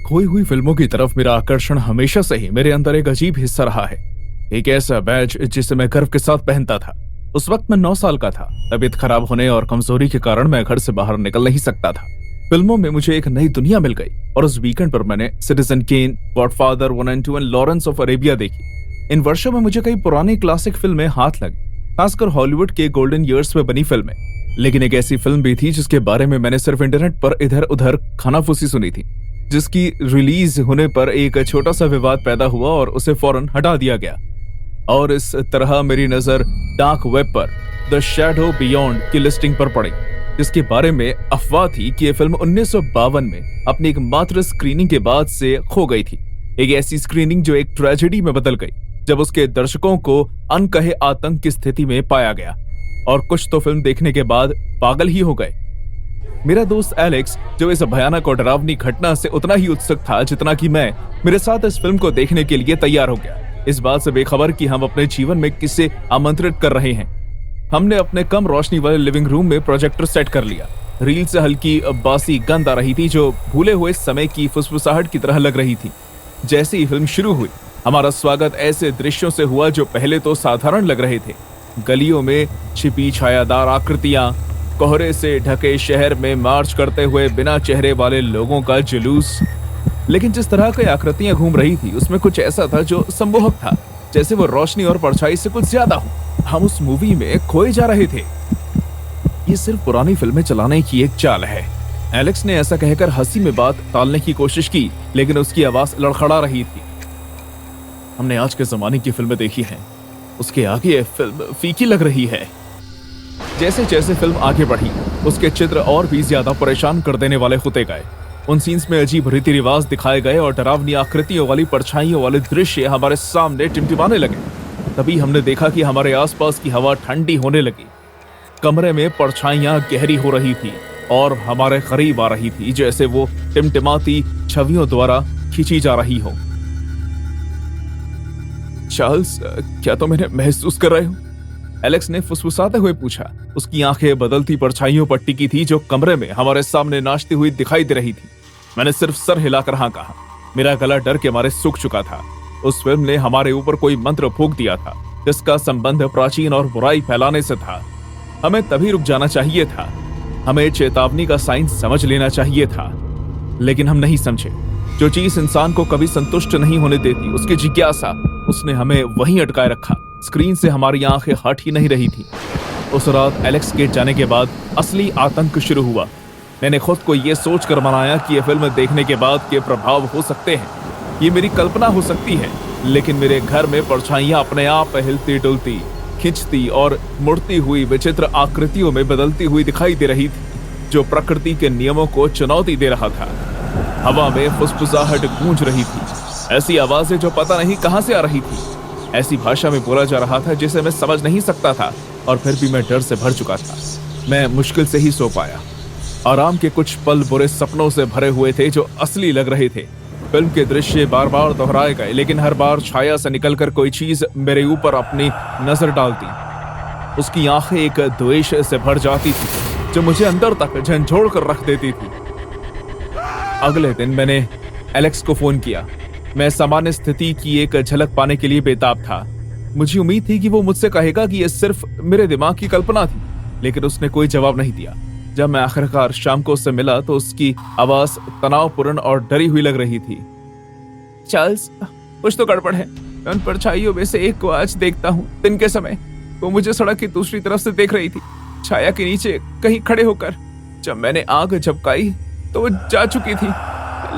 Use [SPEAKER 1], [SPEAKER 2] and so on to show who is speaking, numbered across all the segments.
[SPEAKER 1] खोई हुई फिल्मों की तरफ मेरा आकर्षण हमेशा से ही मेरे अंदर एक अजीब हिस्सा रहा है। एक ऐसा बैज जिसे मैं गर्व के साथ पहनता था। उस वक्त मैं 9 साल का था। तबीयत खराब होने और कमजोरी के कारण मैं घर से बाहर निकल नहीं सकता था। फिल्मों में मुझे एक नई दुनिया मिल गई और उस वीकेंड पर मैंने सिटीजन केन, गॉडफादर 1 और 2 और लॉरेंस ऑफ अरेबिया देखी। इन वर्षों में मुझे कई पुरानी क्लासिक फिल्में हाथ लगी, खासकर हॉलीवुड के गोल्डन ईयर्स में बनी फिल्में। लेकिन एक ऐसी फिल्म भी थी जिसके बारे में मैंने सिर्फ इंटरनेट पर इधर उधर खानाफूसी सुनी थी, जिसकी रिलीज होने पर एक छोटा सा विवाद पैदा हुआ और उसे फौरन हटा दिया गया। और इस तरह मेरी नजर डार्क वेब पर द शैडो बियॉन्ड की लिस्टिंग पर पड़ी, जिसके बारे में अफवाह थी कि यह फिल्म 1952 में अपनी एकमात्र स्क्रीनिंग के बाद से खो गई थी। एक ऐसी स्क्रीनिंग जो एक ट्रेजेडी में बदल गई, जब उसके दर्शकों को अनकहे आतंक की स्थिति में पाया गया और कुछ तो फिल्म देखने के बाद पागल ही हो गए। मेरा दोस्त एलेक्स, जो इस भयानक और डरावनी घटना से उतना ही उत्सुक था जितना कि मैं, मेरे साथ इस फिल्म को देखने के लिए तैयार हो गया, इस बात से बेखबर कि हम अपने जीवन में किसे आमंत्रित कर रहे हैं। हमने अपने कम रोशनी वाले लिविंग रूम में प्रोजेक्टर सेट कर लिया। रील से हल्की बासी गंध आ रही थी जो भूले हुए समय की फुसफुसाहट की तरह लग रही थी। जैसे ही फिल्म शुरू हुई, हमारा स्वागत ऐसे दृश्यों से हुआ जो पहले तो साधारण लग रहे थे। गलियों में छिपी छायादार आकृतियां, कोहरे से ढके शहर में मार्च करते हुए बिना चेहरे वाले लोगों का जुलूस। लेकिन जिस तरह की आकृतियां घूम रही थी उसमें कुछ ऐसा था जो सम्मोहक था, जैसे वो रोशनी और परछाई से कुछ ज्यादा हो। हम उस मूवी में खोए जा रहे थे। ये सिर्फ पुरानी फिल्में चलाने की एक चाल है। एलेक्स ने ऐसा कहकर हंसी में बात टालने की कोशिश की, लेकिन उसकी आवाज लड़खड़ा रही थी। हमने आज के जमाने की फिल्में देखी हैं, उसके आगे ये फिल्म फीकी लग रही है। जैसे जैसे फिल्म आगे बढ़ी, उसके चित्र और भी ज्यादा परेशान कर देने वाले होते गए। उन सीन्स में अजीब रीति रिवाज दिखाए गए और डरावनी आकृतियों वाली परछाइयों वाले दृश्य हमारे सामने टिमटिमाने लगे। तभी हमने देखा कि हमारे आसपास की हवा ठंडी होने लगी। कमरे में परछाइयां गहरी हो रही थी और हमारे करीब आ रही थी, जैसे वो टिमटिमाती छवियों द्वारा खींची जा रही हो। चार्ल्स, क्या तुम इन्हें महसूस कर रहे हो? एलेक्स ने फुसफुसाते हुए पूछा। उसकी आंखें बदलती परछाइयों पर टिकी थी जो कमरे में हमारे सामने नाचती हुई दिखाई दे रही थी। मैंने सिर्फ सर हिलाकर हाँ कहा। मेरा गला डर के मारे सूख चुका था। उस फिल्म ने हमारे ऊपर कोई मंत्र फूंक दिया था, जिसका संबंध प्राचीन और बुराई फैलाने से था। हमें तभी रुक जाना चाहिए था। हमें चेतावनी का साइन समझ लेना चाहिए था, लेकिन हम नहीं समझे। जो चीज इंसान को कभी संतुष्ट नहीं होने देती, उसकी जिज्ञासा, उसने हमें वहीं अटकाए रखा। स्क्रीन से हमारी आंखें हट ही नहीं रही थी। उस रात एलेक्स के जाने के बाद असली आतंक शुरू हुआ। मैंने खुद को यह सोचकर मनाया कि यह फिल्म देखने के बाद के प्रभाव हो सकते हैं, ये मेरी कल्पना हो सकती है, लेकिन मेरे घर में परछाइयां अपने आप हिलती डुलती, खिंचती और मुड़ती हुई विचित्र आकृतियों में बदलती हुई दिखाई दे रही थी, जो प्रकृति के नियमों को चुनौती दे रहा था। हवा में फुसफुसाहट गूंज रही थी, ऐसी आवाजें जो पता नहीं कहां से आ रही थी। ऐसी भाषा में बोला जा रहा था जिसे मैं समझ नहीं सकता था, और फिर भी मैं डर से भर चुका था। मैं मुश्किल से ही सो पाया। आराम के कुछ पल बुरे सपनों से भरे हुए थे जो असली लग रहे थे। फिल्म के दृश्य बार बार दोहराए गए, लेकिन हर बार छाया से निकलकर कोई चीज मेरे ऊपर अपनी नजर डालती। उसकी आंखें एक द्वेष से भर जाती थी जो मुझे अंदर तक झंझोड़ कर रख देती थी। अगले दिन मैंने एलेक्स को फोन किया। मैं सामान्य स्थिति की एक झलक पाने के लिए बेताब था। मुझे उम्मीद थी कि वो मुझसे कहेगा कि यह सिर्फ मेरे दिमाग की कल्पना थी, लेकिन उसने कोई जवाब नहीं दिया। जब मैं आखिरकार शाम को उससे मिला तो उसकी आवाज तनावपूर्ण और डरी हुई लग रही थी। चार्ल्स, कुछ तो गड़बड़ है। मैं उन परछाइयों में से एक को आज देखता हूँ। दिन के समय वो मुझे सड़क की दूसरी तरफ से देख रही थी, छाया के नीचे कहीं खड़े होकर। जब मैंने आग झपकाई तो वो जा चुकी थी,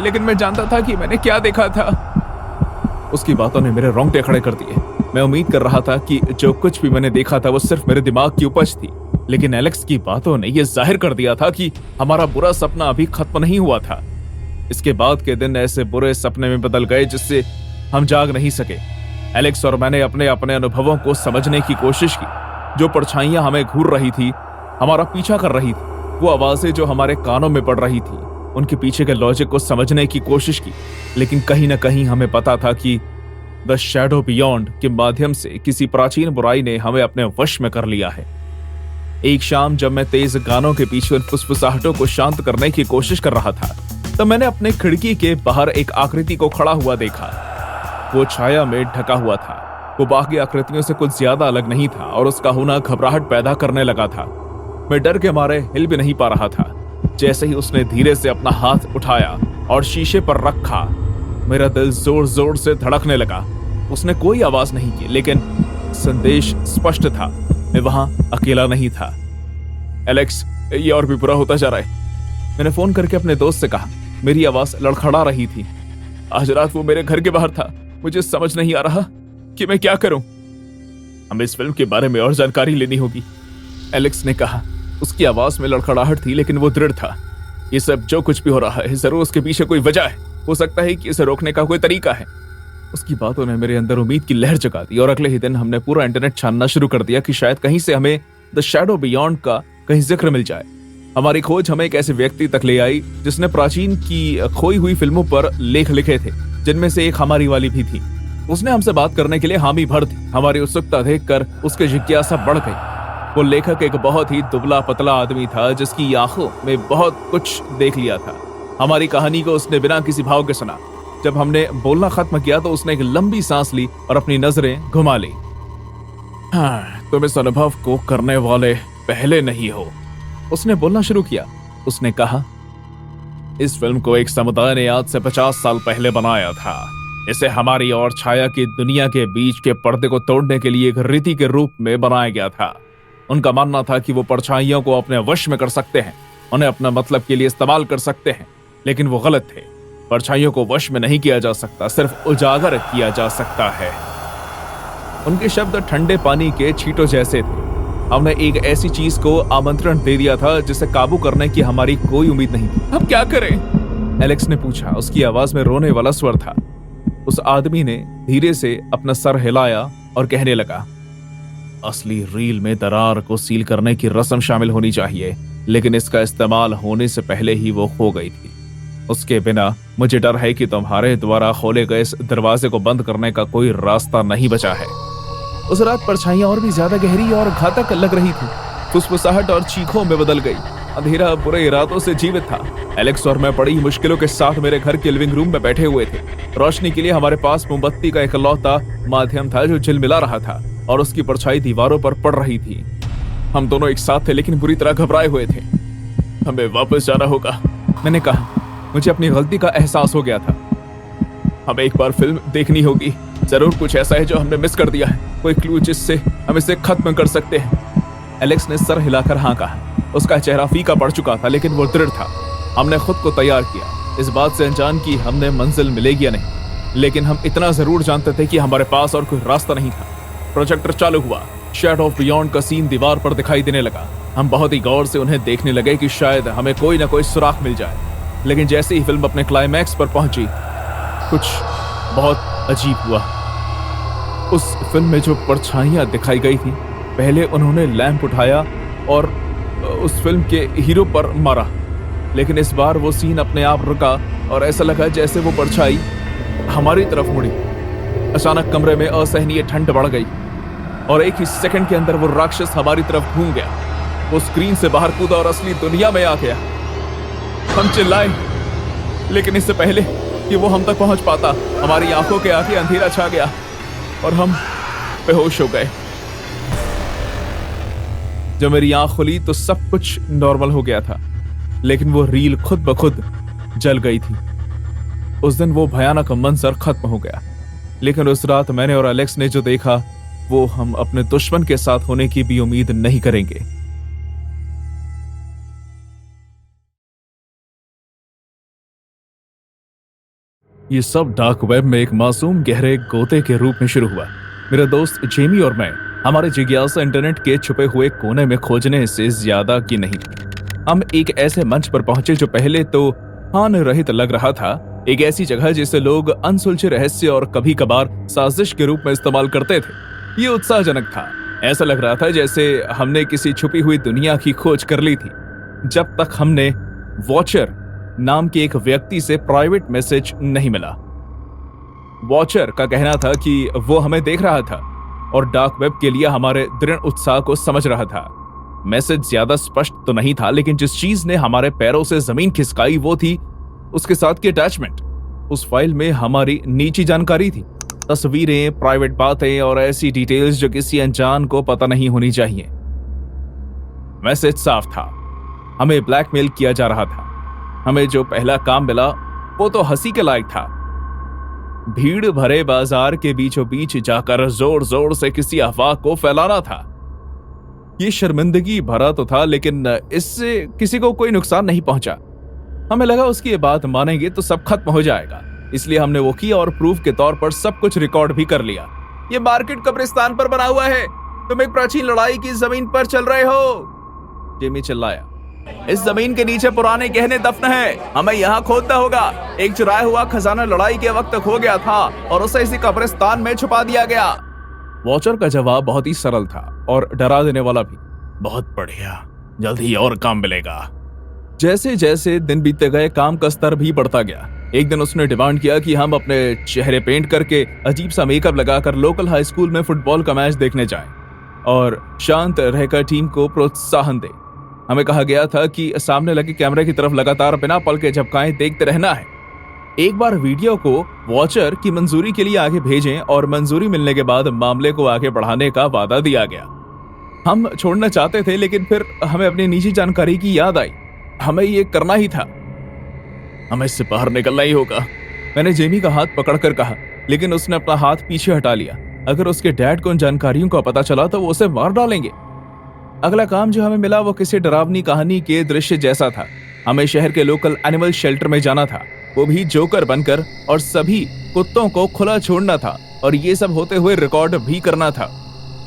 [SPEAKER 1] लेकिन मैं जानता था कि मैंने क्या देखा था। उसकी बातों ने मेरे रोंगटे खड़े कर दिए। मैं उम्मीद कर रहा था कि जो कुछ भी मैंने देखा था वो सिर्फ मेरे दिमाग की उपज थी, लेकिन एलेक्स की बातों ने यह जाहिर कर दिया था कि हमारा बुरा सपना अभी खत्म नहीं हुआ था। इसके बाद के दिन ऐसे बुरे सपने में बदल गए जिससे हम जाग नहीं सके। एलेक्स और मैंने अपने अपने अनुभवों को समझने की कोशिश की। जो परछाइयां हमें घूर रही थी, हमारा पीछा कर रही थी, वो आवाजें जो हमारे कानों में पड़ रही थी, उनके पीछे के लॉजिक को समझने की कोशिश की। लेकिन कहीं ना कहीं हमें पता था कि द शैडो बियॉन्ड के माध्यम से किसी प्राचीन बुराई ने हमें अपने वश में कर लिया है। एक शाम जब मैं तेज गानों के पीछे उन फुसफुसाहटों को शांत करने की कोशिश कर रहा था, तब मैंने अपने खिड़की के बाहर एक आकृति को खड़ा हुआ देखा। वो छाया में ढका हुआ था। वो बाकी आकृतियों से कुछ ज्यादा अलग नहीं था और उसका होना घबराहट पैदा करने लगा था। मैं डर के मारे हिल भी नहीं पा रहा था। जैसे ही उसने धीरे से अपना हाथ उठाया और शीशे पर रखा, मेरा दिल जोर जोर से धड़कने लगा। उसने कोई आवाज नहीं की, लेकिन संदेश स्पष्ट था। मैं वहां अकेला नहीं था। एलेक्स, ये और भी बुरा होता जा रहा है। मैंने फोन करके अपने दोस्त से कहा। मेरी आवाज लड़खड़ा रही थी। आज रात वो मेरे घर के बाहर था। मुझे समझ नहीं आ रहा कि मैं क्या करूं। हमें इस फिल्म के बारे में और जानकारी लेनी होगी, एलेक्स ने कहा। उसकी आवाज में लड़खड़ाहट थी, लेकिन वो दृढ़ था। ये सब जो कुछ भी हो रहा है, जरूर उसके पीछे कोई वजह है। हो सकता है कि इसे रोकने का कोई तरीका है। उसकी बातों ने मेरे अंदर उम्मीद की लहर जगा दी और अगले ही दिन हमने पूरा इंटरनेट छानना शुरू कर दिया कि शायद कहीं से हमें द शैडो बियॉन्ड का कहीं जिक्र मिल जाए। हमारी खोज हमें एक ऐसे व्यक्ति तक ले आई जिसने प्राचीन की खोई हुई फिल्मों पर लेख लिखे थे, जिनमें से एक हमारी वाली भी थी। उसने हमसे बात करने के लिए हामी भर दी। हमारी उत्सुकता देखकर उसकी जिज्ञासा बढ़ गई। वो लेखक एक बहुत ही दुबला पतला आदमी था जिसकी आंखों में बहुत कुछ देख लिया था। हमारी कहानी को उसने बिना किसी भाव के सुना। जब हमने बोलना खत्म किया तो उसने एक लंबी सांस ली और अपनी नजरें घुमा ली। हाँ, तुम इस अनुभव को करने वाले पहले नहीं हो, उसने बोलना शुरू किया। उसने कहा, इस फिल्म को एक समुदाय ने आज से 50 साल पहले बनाया था। इसे हमारी और छाया की दुनिया के बीच के पर्दे को तोड़ने के लिए एक रीति के रूप में बनाया गया था। उनका मानना था कि वो परछाइयों को अपने वश में कर सकते हैं, उन्हें अपना मतलब के लिए इस्तेमाल कर सकते हैं, लेकिन वो गलत थे। परछाइयों को वश में नहीं किया जा सकता, सिर्फ उजागर किया जा सकता है। उनके शब्द ठंडे पानी के छींटों जैसे थे। हमने एक ऐसी चीज को आमंत्रण दे दिया था जिसे काबू करने की हमारी कोई उम्मीद नहीं थी। अब क्या करें? एलेक्स ने पूछा। उसकी आवाज में रोने वाला स्वर था। उस आदमी ने धीरे से अपना सर हिलाया और कहने लगा, असली रील में दरार को सील करने की रस्म शामिल होनी चाहिए, लेकिन इसका इस्तेमाल होने से पहले ही वो खो गई थी। उसके बिना मुझे डर है कि तुम्हारे द्वारा खोले गए इस दरवाजे को बंद करने का कोई रास्ता नहीं बचा है। उस रात परछाइयां और भी ज्यादा गहरी और घातक लग रही थी। फुसफुसाहट और चीखों में बदल गई। अंधेरा बुरे इरादों से जीवित था। एलेक्स और मैं बड़ी मुश्किलों के साथ मेरे घर के लिविंग रूम में बैठे हुए थे। रोशनी के लिए हमारे पास मोमबत्ती का इकलौता माध्यम था जो झिलमिला रहा था और उसकी परछाई दीवारों पर पड़ रही थी। हम दोनों एक साथ थे, लेकिन बुरी तरह घबराए हुए थे। हमें वापस जाना होगा, मैंने कहा। मुझे अपनी गलती का एहसास हो गया था। हमें एक बार फिल्म देखनी होगी। जरूर कुछ ऐसा है जो हमने मिस कर दिया है, कोई क्लू जिससे हम इसे खत्म कर सकते हैं। एलेक्स ने सर हिलाकर हाँ कहा। उसका चेहरा फीका पड़ चुका था, लेकिन वो दृढ़ था। हमने खुद को तैयार किया, इस बात से अनजान कि हमने मंजिल मिलेगी या नहीं, लेकिन हम इतना जरूर जानते थे कि हमारे पास और कोई रास्ता नहीं था। प्रोजेक्टर चालू हुआ। शैडो ऑफ बियॉन्ड का सीन दीवार पर दिखाई देने लगा। हम बहुत ही गौर से उन्हें देखने लगे कि शायद हमें कोई ना कोई सुराग मिल जाए, लेकिन जैसे ही फिल्म अपने क्लाइमैक्स पर पहुंची, कुछ बहुत अजीब हुआ। उस फिल्म में जो परछाइयां दिखाई गई थी, पहले उन्होंने लैंप उठाया और उस फिल्म के हीरो पर मारा, लेकिन इस बार वो सीन अपने आप रुका और ऐसा लगा जैसे वो परछाई हमारी तरफ मुड़ी। अचानक कमरे में असहनीय ठंड बढ़ गई और एक ही सेकंड के अंदर वो राक्षस हमारी तरफ घूम गया। वो स्क्रीन से बाहर कूदा और असली दुनिया में आ गया। हम चिल्लाए, लेकिन इससे पहले कि वो हम तक पहुंच पाता, हमारी आंखों के आगे अंधेरा छा गया और हम बेहोश हो गए। जब मेरी आंख खुली तो सब कुछ नॉर्मल हो गया था, लेकिन वो रील खुद ब खुद जल गई थी। उस दिन वो भयानक मंजर खत्म हो गया, लेकिन उस रात मैंने और एलेक्स ने जो देखा, वो हम अपने दुश्मन के साथ होने की भी उम्मीद नहीं करेंगे। ये सब डार्क वेब में एक मासूम गहरे गोते के रूप में शुरू हुआ। मेरा दोस्त जेमी और मैं हमारे जिज्ञासा इंटरनेट के छुपे हुए कोने में खोजने से ज्यादा की नहीं थी। हम एक ऐसे मंच पर पहुंचे जो पहले तो हान रहित लग रहा था, एक ऐसी जगह जिसे लोग अनसुलझे रहस्य और कभी कभार साजिश के रूप में इस्तेमाल करते थे। ये उत्साहजनक था। ऐसा लग रहा था जैसे हमने किसी छुपी हुई दुनिया की खोज कर ली थी, जब तक हमने वॉचर नाम के एक व्यक्ति से प्राइवेट मैसेज नहीं मिला। वॉचर का कहना था कि वो हमें देख रहा था और डार्क वेब के लिए हमारे दृढ़ उत्साह को समझ रहा था। मैसेज ज्यादा स्पष्ट तो नहीं था, लेकिन जिस चीज ने हमारे पैरों से जमीन खिसकाई वो थी उसके साथ की अटैचमेंट। उस फाइल में हमारी निजी जानकारी थी, तस्वीरें, प्राइवेट बातें और ऐसी डिटेल्स जो किसी अनजान को पता नहीं होनी चाहिए। मैसेज साफ था, हमें ब्लैकमेल किया जा रहा था। हमें जो पहला काम मिला वो तो हंसी के लायक था। भीड़ भरे बाजार के बीचों बीच जाकर जोर जोर से किसी अफवाह को फैलाना था। ये शर्मिंदगी भरा तो था, लेकिन इससे किसी को कोई नुकसान नहीं पहुंचा। हमें लगा उसकी ये बात मानेंगे तो सब खत्म हो जाएगा, इसलिए हमने वो किया और प्रूफ के तौर पर सब कुछ रिकॉर्ड भी कर लिया। ये मार्केट कब्रिस्तान पर बना हुआ है, तुम एक प्राचीन लड़ाई की जमीन पर चल रहे हो, जेमी चिल्लाया। इस जमीन के नीचे पुराने गहने दफन है, हमें यहाँ खोदना होगा। एक चुराया हुआ खजाना लड़ाई के वक्त खो गया था और उसे इसी कब्रिस्तान में छुपा दिया गया। वॉचर का जवाब बहुत ही सरल था और डरा देने वाला भी। बहुत बढ़िया, जल्द ही और काम मिलेगा। जैसे जैसे दिन बीतते गए काम का स्तर भी बढ़ता गया। एक दिन उसने डिमांड किया कि हम अपने चेहरे पेंट करके अजीब सा मेकअप लगाकर लोकल हाई स्कूल में फुटबॉल का मैच देखने जाएं और शांत रहकर टीम को प्रोत्साहन दें। हमें कहा गया था कि सामने लगे कैमरे की तरफ लगातार बिना पलके झपकाए देखते रहना है। एक बार वीडियो को वॉचर की मंजूरी के लिए आगे भेजें और मंजूरी मिलने के बाद मामले को आगे बढ़ाने का वादा दिया गया। हम छोड़ना चाहते थे, लेकिन फिर हमें अपनी निजी जानकारी की याद आई। हमें ये करना ही था, हमें इससे बाहर निकलना ही होगा। मैंने जेमी का हाथ पकड़कर कहा, लेकिन उसने अपना हाथ पीछे हटा लिया। अगर उसके डैड को उन जानकारियों का पता चला तो वो उसे मार डालेंगे। अगला काम जो हमें मिला वो किसी डरावनी कहानी के दृश्य जैसा था। हमें शहर के लोकल एनिमल शेल्टर में जाना था, वो भी जोकर बनकर, और सभी कुत्तों को खुला छोड़ना था और ये सब होते हुए रिकॉर्ड भी करना था।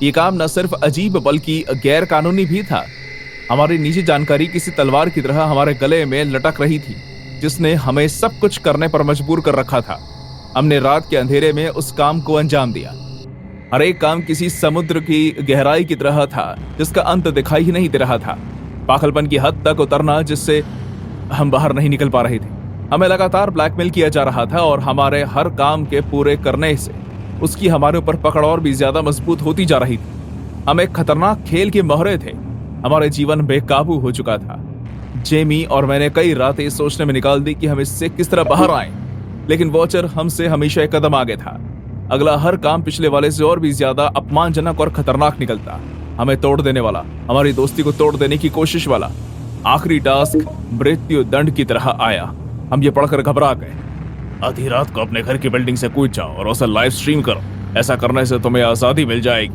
[SPEAKER 1] ये काम न सिर्फ अजीब बल्कि गैर कानूनी भी था। हमारी निजी जानकारी किसी तलवार की तरह हमारे गले में लटक रही थी, जिसने हमें सब कुछ करने पर मजबूर कर रखा था। हमने रात के अंधेरे में उस काम को अंजाम दिया। हर एक काम किसी समुद्र की गहराई की तरह था जिसका अंत दिखाई ही नहीं दे रहा था। पागलपन की हद तक उतरना जिससे हम बाहर नहीं निकल पा रहे थे। हमें लगातार ब्लैकमेल किया जा रहा था और हमारे हर काम के पूरे करने से उसकी हमारे ऊपर पकड़ और भी ज्यादा मजबूत होती जा रही थी। हम एक खतरनाक खेल के मोहरे थे। हमारे जीवन बेकाबू हो चुका था। जेमी और मैंने कई रातें सोचने में निकाल दी कि हम इससे किस तरह बाहर आए, लेकिन वॉचर हमसे हमेशा एक कदम आगे था। अगला हर काम पिछले वाले से और भी ज्यादा अपमानजनक और खतरनाक निकलता। हमें तोड़ देने वाला, हमारी दोस्ती को तोड़ देने की कोशिश वाला। आखिरी टास्क मृत्यु दंड की तरह आया। हम ये पढ़कर घबरा गए। आधी रात को अपने घर की बिल्डिंग से कूद जाओ और उसे लाइव स्ट्रीम करो। ऐसा करने से तुम्हें आजादी मिल जाएगी,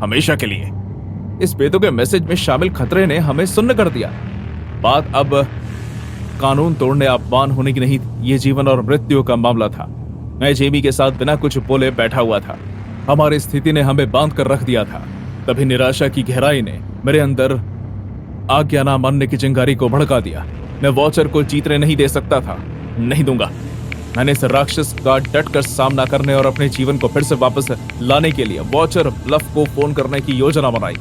[SPEAKER 1] हमेशा के लिए। इस बेतुके मैसेज में शामिल खतरे ने हमें सुन्न कर दिया। बात अब कानून तोड़ने, अपमान होने की नहीं थी। ये जीवन और मृत्यु का मामला था। मैं जेमी के साथ बिना कुछ बोले बैठा हुआ था। हमारी स्थिति ने हमें बांध कर रख दिया था। तभी निराशा की गहराई ने मेरे अंदर आज्ञा ना मानने की चिंगारी को भड़का दिया। मैं वॉचर को जीतने नहीं दे सकता था, नहीं दूंगा। मैंने इस राक्षस का डटकर सामना करने और अपने जीवन को फिर से वापस लाने के लिए वॉचर ब्लफ को फोन करने की योजना बनाई।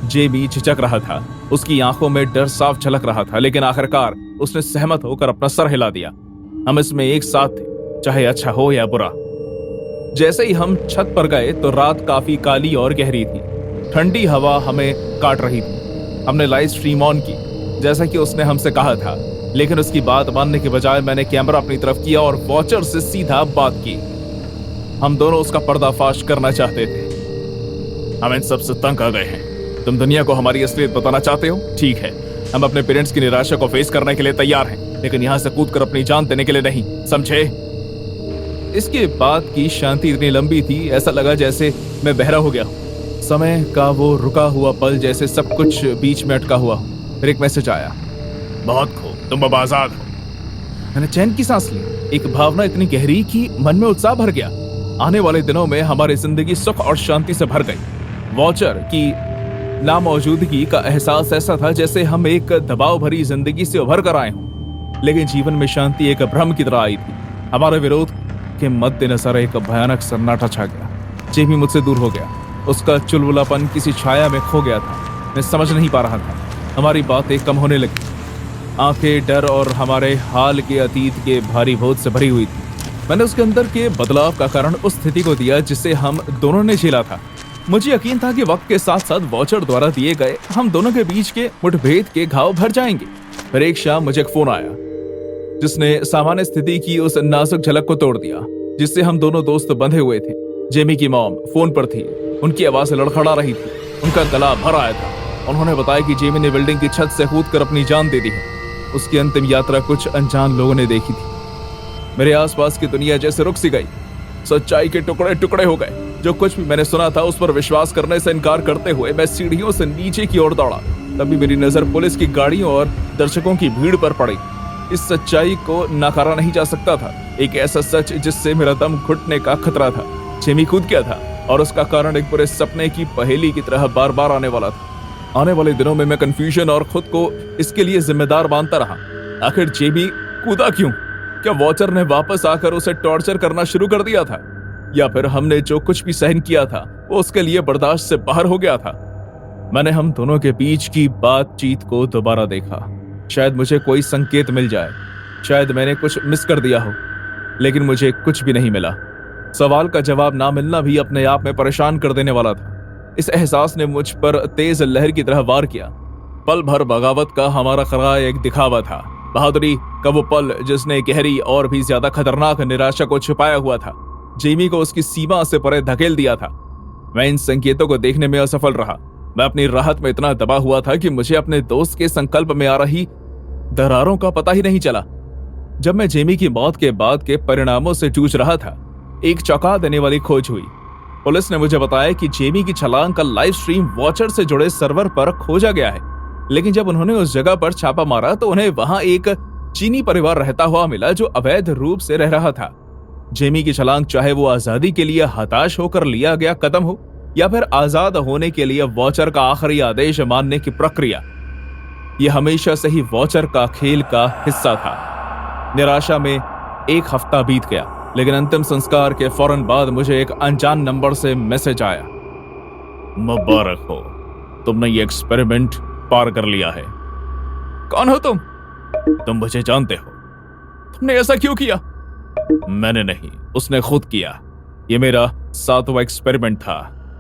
[SPEAKER 1] जेमी झिझक रहा था, उसकी आंखों में डर साफ झलक रहा था, लेकिन आखिरकार उसने सहमत होकर अपना सर हिला दिया। हम इसमें एक साथ थे, चाहे अच्छा हो या बुरा। जैसे ही हम छत पर गए तो रात काफी काली और गहरी थी। ठंडी हवा हमें काट रही थी। हमने लाइव स्ट्रीम ऑन की जैसा कि उसने हमसे कहा था, लेकिन उसकी बात मानने के बजाय मैंने कैमरा अपनी तरफ किया और वॉचर से सीधा बात की। हम दोनों उसका पर्दाफाश करना चाहते थे। हम इन सबसे तंग आ गए हैं। तुम दुनिया को हमारी असलियत बताना चाहते हो? ठीक है, हम अपने पेरेंट्स की निराशा को फेस करने के लिए तैयार हैं, लेकिन यहाँ से कूदकर अपनी जान देने के लिए नहीं, समझे? इसके बाद की शांति इतनी लंबी थी, ऐसा लगा जैसे मैं बहरा हो गया हूँ। समय का वो रुका हुआ पल जैसे सब कुछ बीच में अटका हुआ हो। फिर एक मैसेज आया, बहुत खूब, तुम अब आजाद हो। मैंने चैन की सांस ली। एक भावना इतनी गहरी कि मन में उत्साह भर गया। आने वाले दिनों में हमारी जिंदगी सुख और शांति से भर गई। वॉचर की नामौजूदगी का एहसास ऐसा था जैसे हम एक दबाव भरी जिंदगी से उभर कर आए हों, लेकिन जीवन में शांति एक भ्रम की तरह आई थी। हमारे विरोध के मद्देनजर एक भयानक सन्नाटा छा गया। जेमी मुझसे दूर हो गया। उसका चुलबुलापन किसी छाया में खो गया था। मैं समझ नहीं पा रहा था। हमारी बातें कम होने लगी। आंखें डर और हमारे हाल के अतीत के भारी बोझ से भरी हुई थी। मैंने उसके अंदर के बदलाव का कारण उस स्थिति को दिया जिसे हम दोनों ने झेला था। मुझे यकीन था कि वक्त के साथ साथ वॉचर द्वारा दिए गए हम दोनों के बीच के मुठभेद के घाव भर जाएंगे। फिर एक शाम मुझे एक फोन आया। जिसने सामान्य स्थिति की उस नाजुक झलक को तोड़ दिया जिससे हम दोनों दोस्त बंधे हुए थे। जेमी की मॉम फोन पर थी। उनकी आवाज लड़खड़ा रही थी, उनका गला भर आया था। उन्होंने बताया कि जेमी ने बिल्डिंग की छत से कूदकर अपनी जान दे दी है। उसकी अंतिम यात्रा कुछ अनजान लोगों ने देखी थी। मेरे आसपास की दुनिया जैसे रुक सी गई। सच्चाई के टुकड़े टुकड़े हो गए। जो कुछ भी मैंने सुना था उस पर विश्वास करने से इनकार करते हुए मैं सीढ़ियों से नीचे की ओर दौड़ा। तभी मेरी नजर पुलिस की गाड़ियों और दर्शकों की भीड़ पर पड़ी। इस सच्चाई को नकारा नहीं जा सकता था। एक ऐसा सच जिससे मेरा दम घुटने का खतरा था। जेमी कूद गया था और उसका कारण एक बुरे सपने की पहेली की तरह बार बार आने वाला था। आने वाले दिनों में मैं कंफ्यूजन और खुद को इसके लिए जिम्मेदार मानता रहा। आखिर जेमी कूदा क्यों? क्या वॉचर ने वापस आकर उसे टॉर्चर करना शुरू कर दिया था, या फिर हमने जो कुछ भी सहन किया था वो उसके लिए बर्दाश्त से बाहर हो गया था? मैंने हम दोनों के बीच की बातचीत को दोबारा देखा। शायद मुझे कोई संकेत मिल जाए, शायद मैंने कुछ मिस कर दिया हो, लेकिन मुझे कुछ भी नहीं मिला। सवाल का जवाब ना मिलना भी अपने आप में परेशान कर देने वाला था। इस एहसास ने मुझ पर तेज लहर की तरह वार किया। पल भर बगावत का हमारा खरा एक दिखावा था। बहादुरी का वो पल जिसने गहरी और भी ज्यादा खतरनाक निराशा को छुपाया हुआ था। जेमी को उसकी सीमा से परे धकेल दिया था। मैं इन संकेतों को देखने में असफल रहा। मैं अपनी राहत में इतना दबा हुआ था कि मुझे अपने दोस्त के संकल्प में आ रही दरारों का पता ही नहीं चला। जब मैं जेमी की मौत के बाद के परिणामों से जूझ रहा था, एक चौंका देने वाली खोज हुई। पुलिस ने मुझे बताया कि जेमी की छलांग का लाइव स्ट्रीम वॉचर से जुड़े सर्वर पर खोजा गया है, लेकिन जब उन्होंने उस जगह पर छापा मारा तो उन्हें वहां एक चीनी परिवार रहता हुआ मिला जो अवैध रूप से रह रहा था। जेमी की छलांग, चाहे वो आजादी के लिए हताश होकर लिया गया कदम हो या फिर आजाद होने के लिए वॉचर का आखिरी आदेश मानने की प्रक्रिया, यह हमेशा से ही वॉचर का खेल का हिस्सा था। निराशा में एक हफ्ता बीत गया, लेकिन अंतिम संस्कार के फौरन बाद मुझे एक अनजान नंबर से मैसेज आया। मुबारक हो, तुमने ये एक्सपेरिमेंट पार कर लिया है। कौन हो तुम? तुम मुझे जानते हो। तुमने ऐसा क्यों किया? मैंने नहीं, उसने खुद किया। ये मेरा 7वां एक्सपेरिमेंट था।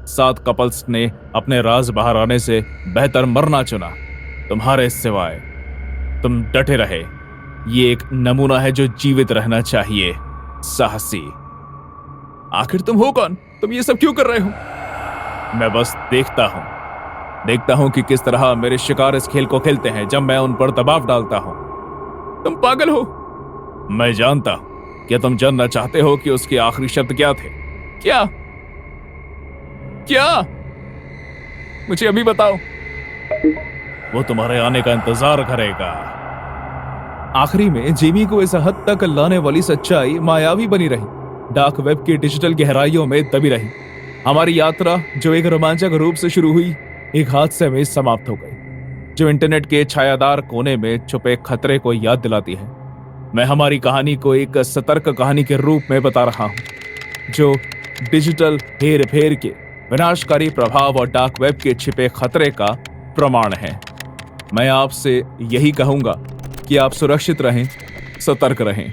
[SPEAKER 1] 7 कपल्स ने अपने राज बाहर आने से बेहतर मरना चुना। तुम्हारे सिवाय तुम डटे रहे। ये एक नमूना है जो जीवित रहना चाहिए, साहसी। आखिर तुम हो कौन? तुम ये सब क्यों कर रहे हो? मैं बस देखता हूं कि किस तरह मेरे शिकार इस खेल को खेलते हैं जब मैं उन पर दबाव डालता हूं। तुम पागल हो। मैं जानता हूं। क्या तुम जानना चाहते हो कि उसके आखिरी शब्द क्या थे? क्या? मुझे अभी बताओ। वो तुम्हारे आने का इंतजार करेगा। आखिरी में जेमी को इस हद तक लाने वाली सच्चाई मायावी बनी रही, डार्क वेब की डिजिटल गहराइयों में दबी रही। हमारी यात्रा जो एक रोमांचक रूप से शुरू हुई, एक हादसे में समाप्त हो गई, जो इंटरनेट के छायादार कोने में छुपे खतरे को याद दिलाती है। मैं हमारी कहानी को एक सतर्क कहानी के रूप में बता रहा हूं, जो डिजिटल हेर फेर के विनाशकारी प्रभाव और डार्क वेब के छिपे खतरे का प्रमाण है। मैं आपसे यही कहूंगा कि आप सुरक्षित रहें, सतर्क रहें।